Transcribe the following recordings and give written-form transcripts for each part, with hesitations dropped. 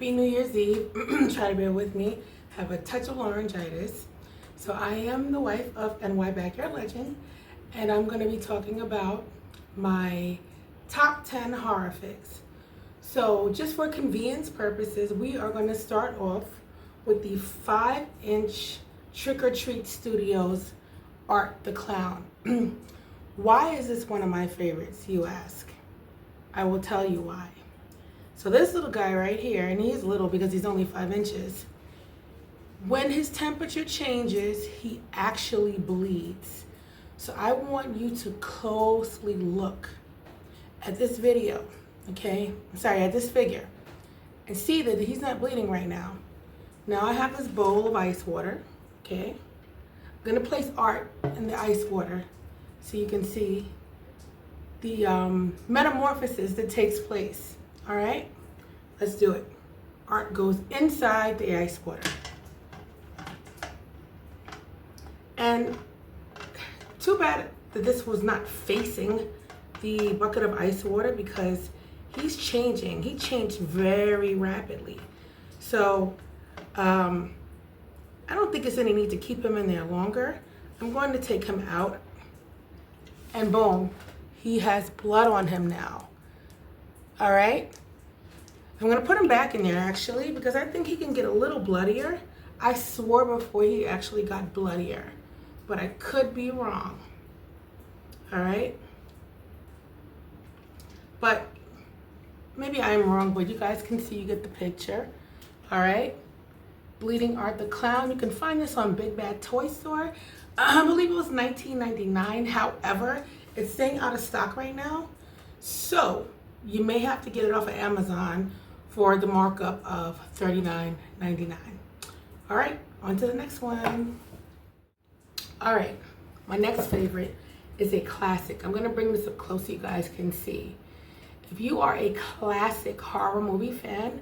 Happy New Year's Eve. Try to bear with me. Have a touch of laryngitis. So I am the wife of NY Backyard Legend, and I'm going to be talking about my top 10 horror fics. So just for convenience purposes, we are going to start off with the 5-inch Trick or Treat Studios Art the Clown. Why is this one of my favorites, you ask? I will tell you why. So this little guy right here, and he's little because he's only 5 inches, when his temperature changes, he actually bleeds. So I want you to closely look at this video, okay? I'm sorry, at this figure, and see that he's not bleeding right now. Now I have this bowl of ice water, okay? I'm gonna place Art in the ice water so you can see the metamorphosis that takes place. All right, let's do it. Art goes inside the ice water. And too bad that this was not facing the bucket of ice water because he's changing. He changed very rapidly. So I don't think there's any need to keep him in there longer. I'm going to take him out, and boom, he has blood on him now. All right, I'm gonna put him back in there actually because I think he can get a little bloodier. I swore before he actually got bloodier, but I could be wrong. All right, but maybe I'm wrong, but you guys can see, you get the picture. All right, Bleeding Art the Clown. You can find this on Big Bad Toy Store. I believe it was $19.99. However, it's staying out of stock right now, so you may have to get it off of Amazon for the markup of $39.99. All right, on to the next one. All right, my next favorite is a classic. I'm gonna bring this up close so you guys can see. If you are a classic horror movie fan,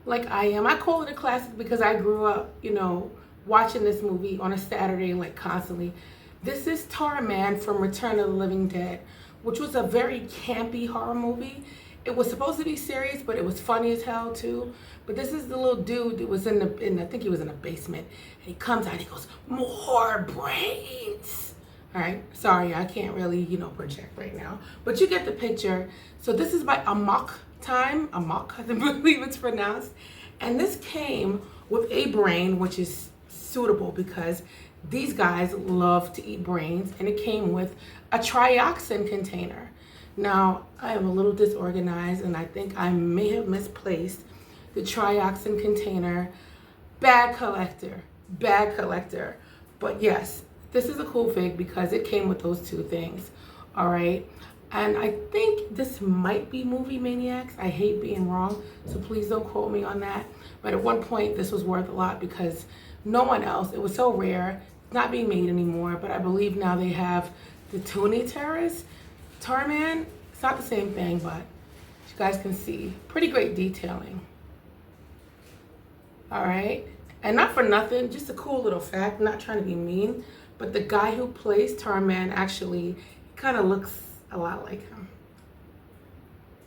like I am, I call it a classic because I grew up, you know, watching this movie on a Saturday, like constantly. This is Tarman from Return of the Living Dead, which was a very campy horror movie. It was supposed to be serious, but it was funny as hell too. But this is the little dude that was in I think he was in a basement, and he comes out and he goes, "More brains." All right, sorry, I can't really, you know, project right now, but you get the picture. So this is by Amok Time, Amok, I believe it's pronounced. And this came with a brain, which is suitable because these guys love to eat brains, and it came with a trioxin container. Now, I am a little disorganized, and I think I may have misplaced the trioxin container. Bad collector, bad collector. But yes, this is a cool fig because it came with those two things, all right? And I think this might be Movie Maniacs. I hate being wrong, so please don't quote me on that. But at one point, this was worth a lot because no one else, it was so rare, it's not being made anymore, but I believe now they have the Toony Terrors. Tarman, it's not the same thing, but you guys can see, pretty great detailing. All right, and not for nothing, just a cool little fact, not trying to be mean, but the guy who plays Tarman actually kind of looks a lot like him.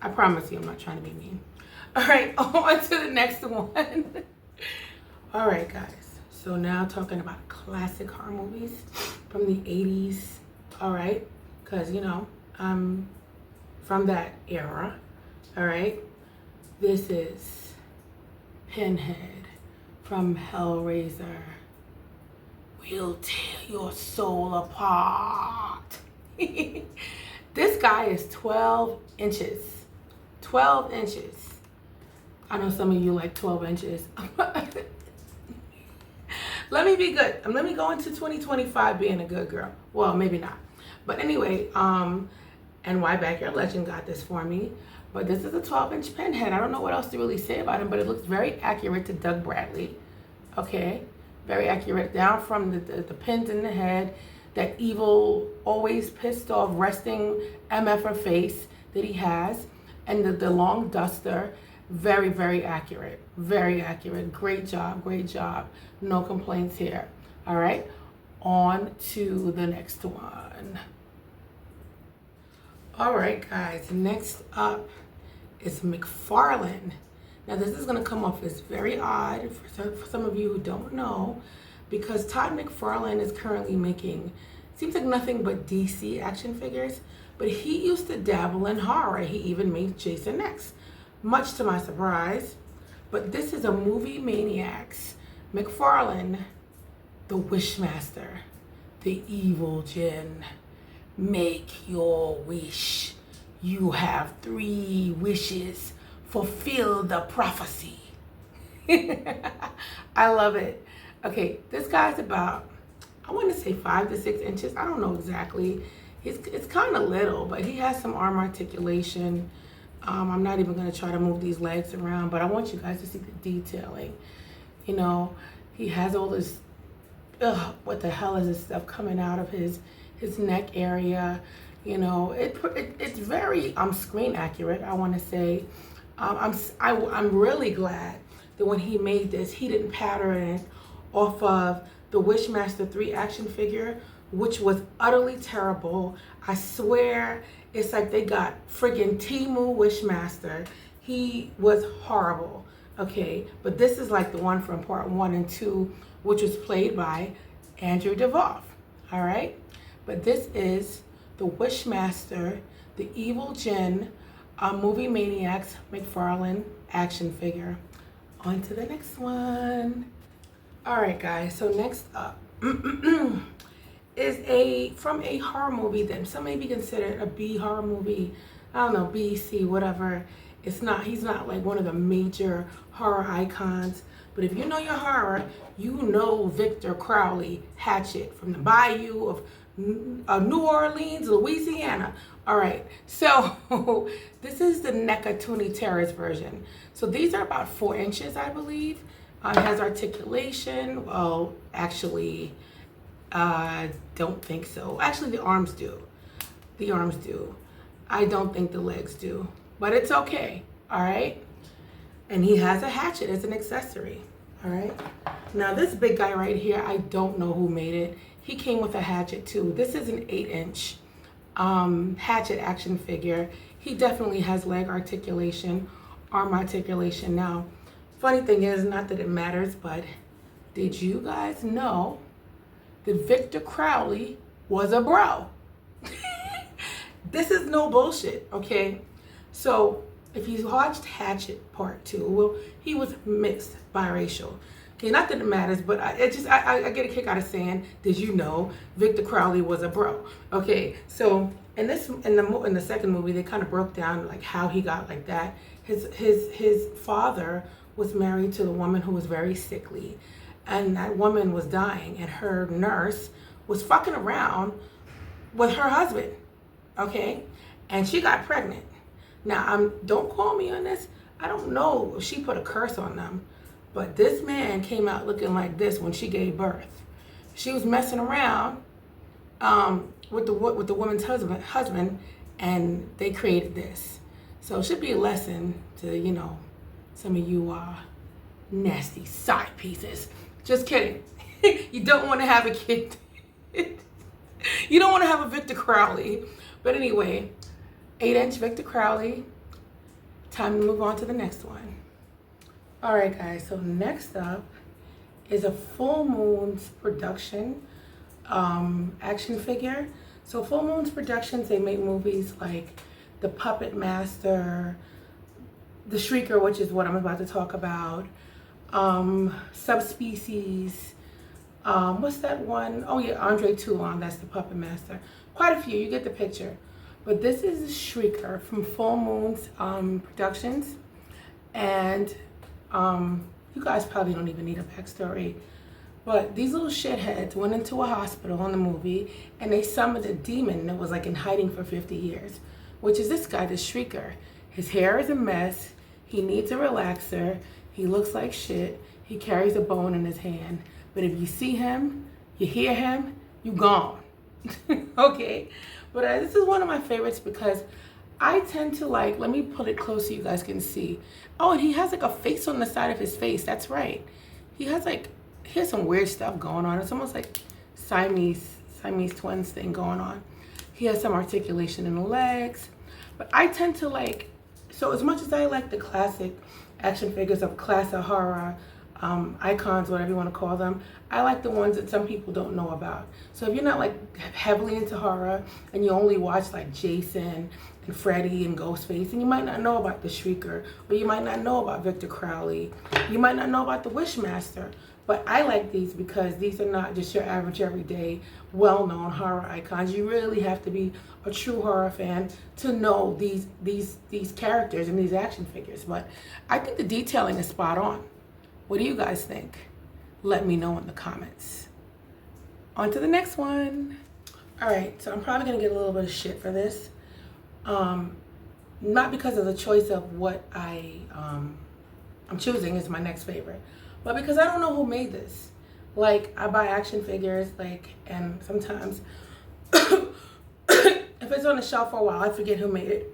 I promise you, I'm not trying to be mean. All right, on to the next one. All right, guys. So now talking about classic horror movies from the 80s. All right, because, you know, I'm from that era. All right, this is Pinhead from Hellraiser. We'll tear your soul apart. This guy is 12 inches. 12 inches. I know some of you like 12 inches. Let me be good. Let me go into 2025 being a good girl. Well, maybe not. But anyway, NY Backyard Legend got this for me. But this is a 12-inch Pinhead. I don't know what else to really say about him, but it looks very accurate to Doug Bradley. Okay? Very accurate. Down from the pins in the head, that evil, always pissed off, resting MFer face that he has, and the long duster. Very, very accurate. Very accurate. Great job. Great job. No complaints here. All right. On to the next one. All right, guys. Next up is McFarlane. Now this is gonna come off as very odd for some of you who don't know, because Todd McFarlane is currently making, seems like nothing but DC action figures, but he used to dabble in horror. He even made Jason X, much to my surprise. But this is a Movie Maniacs McFarlane, the Wishmaster, the evil Jinn. Make your wish. You have 3 wishes. Fulfill the prophecy. I love it. Okay, this guy's about, I want to say 5 to 6 inches. I don't know exactly. It's kind of little, but he has some arm articulation. I'm not even going to try to move these legs around, but I want you guys to see the detailing. You know, he has all this, what the hell is this stuff coming out of his neck area? You know, it's very screen accurate, I want to say. I'm really glad that when he made this, he didn't pattern it off of the Wishmaster 3 action figure, which was utterly terrible. I swear, it's like they got freaking Temu Wishmaster. He was horrible, okay? But this is like the one from part 1 and 2, which was played by Andrew Devoff, all right? But this is the Wishmaster, the Evil Jinn, Movie Maniacs McFarlane action figure. On to the next one. All right, guys, so next up is from a horror movie that some may be considered a B horror movie. I don't know, B, C, whatever. It's not, he's not like one of the major horror icons. But if you know your horror, you know Victor Crowley, Hatchet, from the Bayou of New Orleans, Louisiana. All right, so this is the NECA Toonie Terrors version. So these are about 4 inches, I believe. It has articulation. Well, actually, don't think so. Actually, the arms do. The arms do. I don't think the legs do, but it's okay. All right. And he has a hatchet as an accessory. All right. Now this big guy right here, I don't know who made it. He came with a hatchet too. This is an 8-inch hatchet action figure. He definitely has leg articulation, arm articulation. Now, funny thing is, not that it matters, but did you guys know that Victor Crowley was a bro? This is no bullshit, okay? So if you watched Hatchet Part 2, well, he was mixed biracial. Okay, not that it matters, but I get a kick out of saying, did you know Victor Crowley was a bro? Okay, so in the second movie, they kind of broke down like how he got like that. His father was married to the woman who was very sickly, and that woman was dying, and her nurse was fucking around with her husband, okay? And she got pregnant. Now, don't call me on this. I don't know if she put a curse on them, but this man came out looking like this when she gave birth. She was messing around with the woman's husband, and they created this. So it should be a lesson to, you know, some of you nasty side pieces. Just kidding. You don't want to have a kid. You don't want to have a Victor Crowley. But anyway, 8-inch Victor Crowley. Time to move on to the next one. All right, guys. So next up is a Full Moons production action figure. So Full Moons Productions, they make movies like The Puppet Master, The Shrieker, which is what I'm about to talk about, Subspecies, what's that one? Oh yeah, Andre Toulon, that's the Puppet Master. Quite a few, you get the picture. But this is The Shrieker from Full Moons Productions. And you guys probably don't even need a backstory. But these little shitheads went into a hospital in the movie, and they summoned a demon that was like in hiding for 50 years, which is this guy, The Shrieker. His hair is a mess. He needs a relaxer. He looks like shit. He carries a bone in his hand. But if you see him, you hear him, you gone. Okay? But this is one of my favorites because I tend to like, let me put it close so you guys can see. Oh, and he has like a face on the side of his face. That's right. He has some weird stuff going on. It's almost like Siamese twins thing going on. He has some articulation in the legs. But I tend to like, so as much as I like the classic action figures of classic horror icons, whatever you want to call them. I like the ones that some people don't know about. So if you're not like heavily into horror and you only watch like Jason and Freddy and Ghostface, and you might not know about the Shrieker, or you might not know about Victor Crowley, you might not know about the Wishmaster. But I like these because these are not just your average, everyday, well-known horror icons. You really have to be a true horror fan to know these characters and these action figures. But I think the detailing is spot on. What do you guys think? Let me know in the comments. On to the next one. All right, so I'm probably gonna get a little bit of shit for this. Not because of the choice of what I'm choosing is my next favorite, but because I don't know who made this. Like, I buy action figures, like, and sometimes if it's on the shelf for a while, I forget who made it.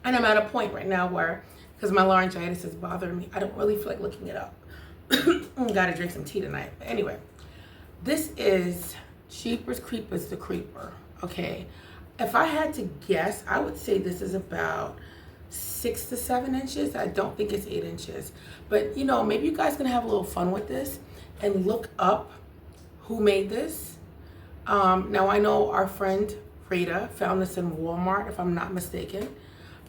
And I'm at a point right now where, because my laryngitis is bothering me, I don't really feel like looking it up. Gotta drink some tea tonight. But anyway, this is Jeepers Creepers the Creeper, okay? If I had to guess, I would say this is about 6 to 7 inches. I don't think it's 8 inches. But, you know, maybe you guys can have a little fun with this and look up who made this. Now, I know our friend Rita found this in Walmart, if I'm not mistaken.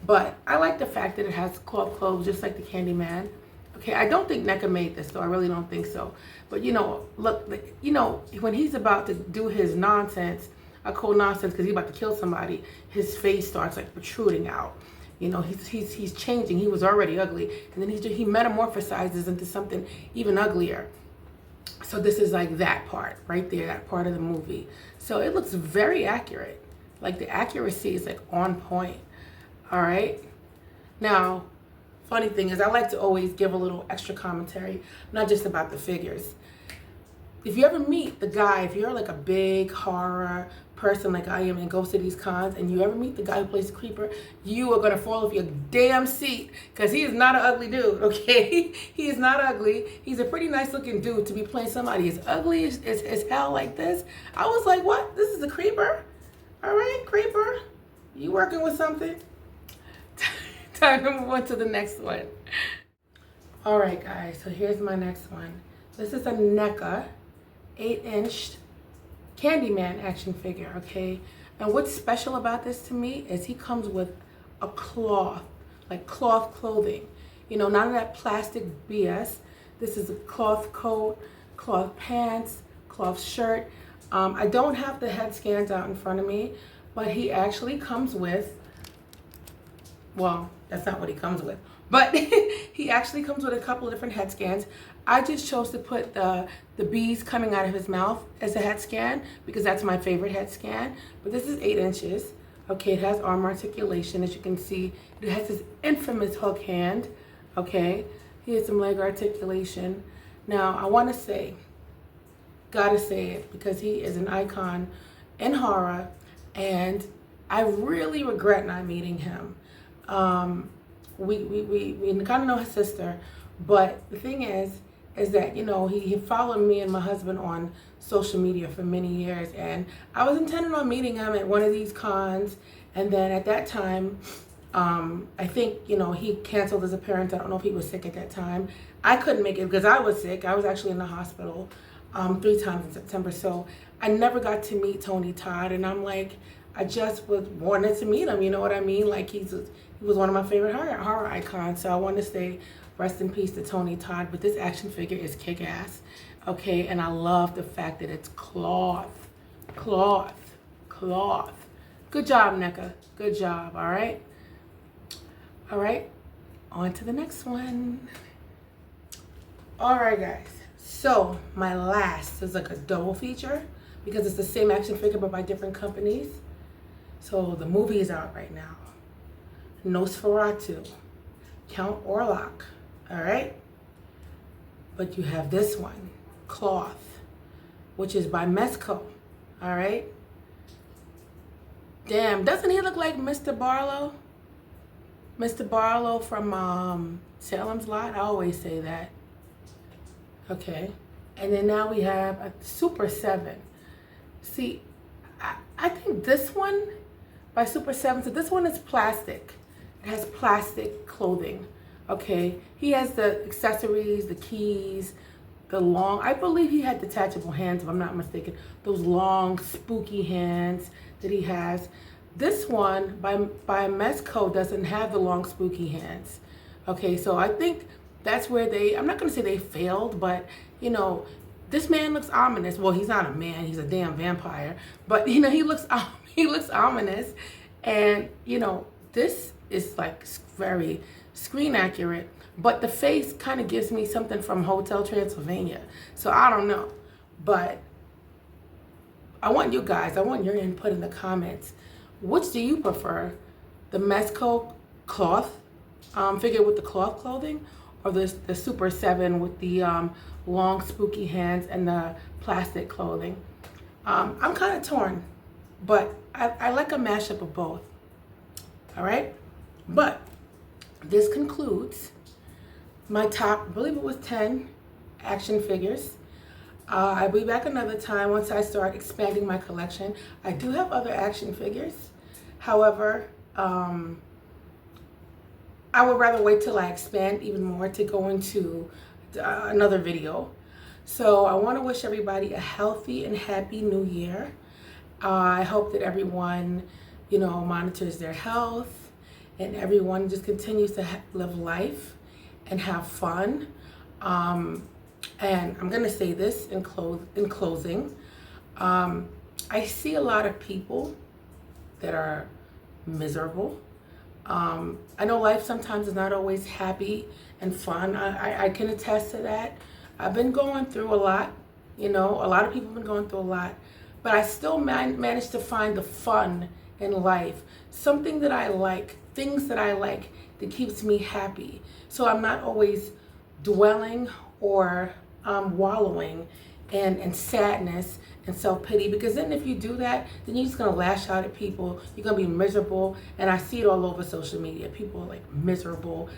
But I like the fact that it has cloth clothes, just like the Candyman. Okay, I don't think NECA made this, though. I really don't think so. But, you know, look, you know, when he's about to do his nonsense, I call nonsense because he's about to kill somebody, his face starts, like, protruding out. You know, he's changing. He was already ugly. And then he metamorphosizes into something even uglier. So this is, like, that part right there, that part of the movie. So it looks very accurate. Like, the accuracy is, like, on point. All right? Now, funny thing is, I like to always give a little extra commentary, not just about the figures. If you ever meet the guy, if you're like a big horror person like I am and goes to these cons, and you ever meet the guy who plays the Creeper, you are gonna fall off your damn seat, because he is not an ugly dude, okay? He is not ugly. He's a pretty nice looking dude to be playing somebody as ugly as hell like this. I was like, what? This is a Creeper? All right, Creeper, you working with something? Time to move on to the next one. All right, guys, so here's my next one. This is a NECA 8-inch Candyman action figure, okay? And what's special about this to me is he comes with a cloth, like cloth clothing. You know, none of that plastic BS. This is a cloth coat, cloth pants, cloth shirt. I don't have the head scans out in front of me, but he actually comes with, well, that's not what he comes with, but he actually comes with a couple of different head scans. I just chose to put the bees coming out of his mouth as a head scan because that's my favorite head scan. But this is 8 inches. Okay, it has arm articulation, as you can see. It has his infamous hook hand. Okay, he has some leg articulation. Now, I want to say, gotta say it, because he is an icon in horror, and I really regret not meeting him. We kind of know his sister, but the thing is that, you know, he followed me and my husband on social media for many years, and I was intending on meeting him at one of these cons, and then at that time, I think, you know, he canceled his appearance. I don't know if he was sick at that time. I couldn't make it because I was sick. I was actually in the hospital 3 times in September, so I never got to meet Tony Todd, and I'm like, I just wanted to meet him, you know what I mean? Like, he was one of my favorite horror icons, so I want to say rest in peace to Tony Todd. But this action figure is kick-ass, okay? And I love the fact that it's cloth. Good job, NECA. Good job, all right? All right, on to the next one. All right, guys. So my last is like a double feature because it's the same action figure but by different companies. So the movie is out right now. Nosferatu, Count Orlok, all right? But you have this one, Cloth, which is by Mezco, all right? Damn, doesn't he look like Mr. Barlow? Mr. Barlow from Salem's Lot, I always say that. Okay, and then now we have a Super 7. See, I think this one by Super 7, so this one is plastic. It has plastic clothing, Okay, he has the accessories, the keys, the long, I believe he had detachable hands if I'm not mistaken. Those long spooky hands that he has. This one by Mezco doesn't have the long spooky hands. Okay, so I think that's where they, I'm not gonna say they failed, but you know, this man looks ominous. Well, he's not a man, he's a damn vampire. But you know, he looks he looks ominous. And you know, this is like very screen accurate, but the face kind of gives me something from Hotel Transylvania. So I don't know, but I want you guys, I want your input in the comments. Which do you prefer? The Mezco cloth figure with the cloth clothing, or the Super 7 with the long spooky hands and the plastic clothing? I'm kind of torn, but I like a mashup of both. All right, but this concludes my top, I believe it was 10 action figures. I'll be back another time once I start expanding my collection. I do have other action figures. However, I would rather wait till I expand even more to go into another video. So I want to wish everybody a healthy and happy new year. I hope that everyone, you know, monitors their health and everyone just continues to live life and have fun. And I'm going to say this in closing. I see a lot of people that are miserable. I know life sometimes is not always happy and fun. I can attest to that. I've been going through a lot. You know, a lot of people have been going through a lot. But I still managed to find the fun in life. Something that I like, things that I like that keeps me happy. So I'm not always dwelling or wallowing in sadness and self-pity, because then if you do that, then you're just gonna lash out at people. You're gonna be miserable, and I see it all over social media. People are like miserable,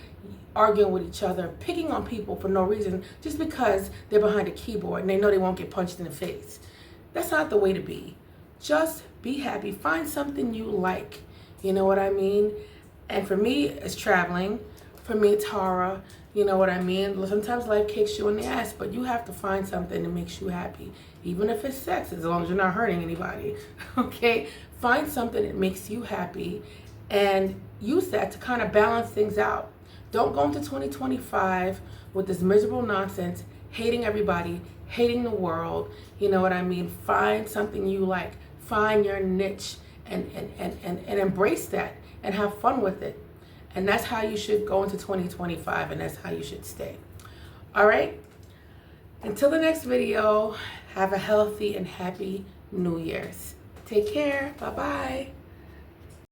arguing with each other, picking on people for no reason, just because they're behind a keyboard and they know they won't get punched in the face. That's not the way to be. Just be happy. Find something you like. You know what I mean? And for me, it's traveling. For me, it's horror. You know what I mean? Sometimes life kicks you in the ass, but you have to find something that makes you happy. Even if it's sex, as long as you're not hurting anybody. Okay? Find something that makes you happy and use that to kind of balance things out. Don't go into 2025 with this miserable nonsense, hating everybody, hating the world. You know what I mean? Find something you like. Find your niche and embrace that and have fun with it. And that's how you should go into 2025, and that's how you should stay. All right? Until the next video, have a healthy and happy New Year's. Take care. Bye-bye.